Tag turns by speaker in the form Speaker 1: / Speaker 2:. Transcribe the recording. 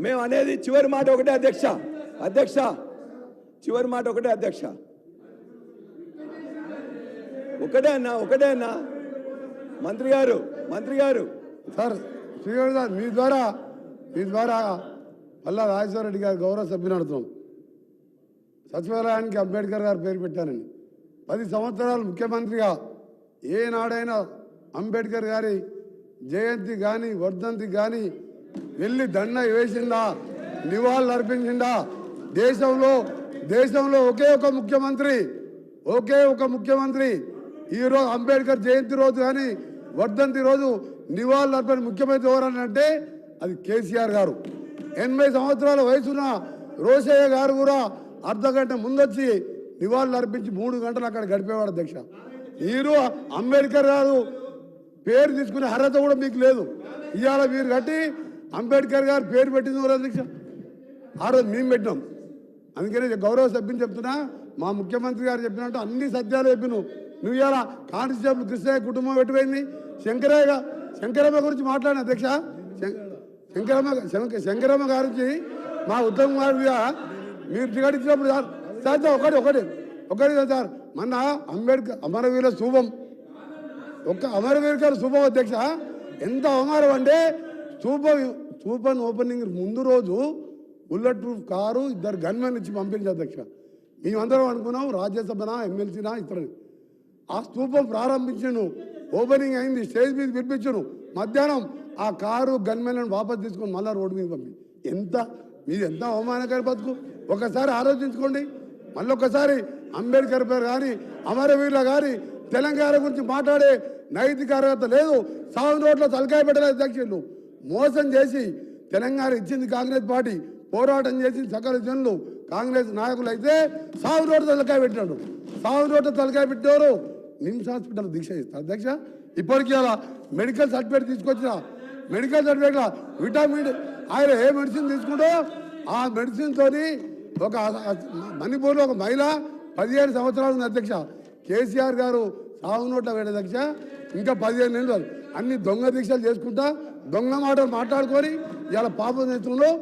Speaker 1: మేము అనేది చివరి మాట ఒకటే అధ్యక్ష అధ్యక్ష చివరి మాట ఒకటే అధ్యక్ష ఒకటే అన్నా మంత్రి గారు
Speaker 2: సార్ శ్రీగారు సార్ మీ ద్వారా మళ్ళా రాజేశ్వర రెడ్డి గారు గౌరవ సభ్యులు అడుగుతున్నాం. సచివాలయానికి అంబేద్కర్ గారు పేరు పెట్టానని 10 సంవత్సరాలు ముఖ్యమంత్రిగా ఏనాడైనా అంబేద్కర్ గారి జయంతి కానీ వర్ధంతి కానీ వెళ్ళి దండ వేసిందా, నివాళులు అర్పించిందా? దేశంలో ఒకే ఒక ముఖ్యమంత్రి ఈరోజు అంబేద్కర్ జయంతి రోజు కానీ వర్ధంతి రోజు నివాళులు అర్పణ ముఖ్యమంత్రి ఎవరనంటే అది కేసీఆర్ గారు. 80 సంవత్సరాల వయసున్న రోషయ్య గారు కూడా అర్ధగంట ముందొచ్చి నివాళులు అర్పించి 3 గంటలు అక్కడ గడిపేవాడు అధ్యక్ష. మీరు అంబేద్కర్ గారు పేరు తీసుకునే అర్హత కూడా మీకు లేదు. ఇవాళ మీరు కట్టి అంబేద్కర్ గారు పేరు పెట్టింది ఎవరు అధ్యక్ష? ఆ రోజు మేము పెట్టినాం. అందుకని గౌరవ సభ్యుని చెప్తున్నా, మా ముఖ్యమంత్రి గారు చెప్పినట్టు అన్ని సత్యాలు చెప్పిను. నువ్వు ఇవాళ కానిస్టేబుల్ కృష్ణయ్య కుటుంబం పెట్టిపోయింది. శంకరమ్మ గురించి మాట్లాడిన అధ్యక్ష. శంకరమ్మ గారికి మా ఉత్తమ్ గారిగా మీరు టికెట్ ఇచ్చినప్పుడు సార్ ఒకటి సార్ మన అంబేద్కర్ అమరవీర శుభం అమరవీర శుభం అధ్యక్ష. ఎంత అవమానం అంటే సూపర్ ఓపెనింగ్ ముందు రోజు బుల్లెట్ ప్రూఫ్ కారు 2 గన్మెన్ ఇచ్చి పంపించారు అధ్యక్ష. మేమందరం అనుకున్నాం రాజ్యసభనా ఎమ్మెల్సీనా ఇతరుని. ఆ స్తూపం ప్రారంభించను, ఓపెనింగ్ అయింది, స్టేజ్ మీద పిలిపించను. మధ్యాహ్నం ఆ కారు గన్మెన్లను వాపసు తీసుకొని మళ్ళీ రోడ్డు మీద పంపి మీది ఎంత అవమానకర బతుకు ఒకసారి ఆలోచించుకోండి. మళ్ళీ ఒకసారి అంబేద్కర్ పేరు కానీ అమరవీరుల కానీ తెలంగాణ గురించి మాట్లాడే నైతిక అర్హత లేదు. సాగు రోడ్లో తలకాయ పెట్టలేదు అధ్యక్షులు. మోసం చేసి తెలంగాణ ఇచ్చింది కాంగ్రెస్ పార్టీ, పోరాటం చేసింది సకల జనులు కాంగ్రెస్ నాయకులు. అయితే సాగు రోడ్డు తలకాయ పెట్టినాడు. సాగు రోడ్డు తలకాయ పెట్టేవారు నిమ్స్ హాస్పిటల్ దీక్ష చేస్తారు అధ్యక్ష. ఇప్పటికీ అలా మెడికల్ సర్టిఫికేట్ తీసుకొచ్చిన మెడికల్ సర్టిఫికేట్ల విటమిన్ ఆయన ఏ మెడిసిన్ తీసుకుంటో ఆ మెడిసిన్తో ఒక మణిపూర్లో ఒక మహిళ 15 సంవత్సరాలు ఉంది అధ్యక్ష. కేసీఆర్ గారు సాగు నోట్ల వేడ అధ్యక్ష. ఇంకా 15 ఏళ్ళు అన్ని దొంగ దీక్షలు చేసుకుంటా దొంగ మాటలు మాట్లాడుకొని ఇలా పాప నేతృత్వంలో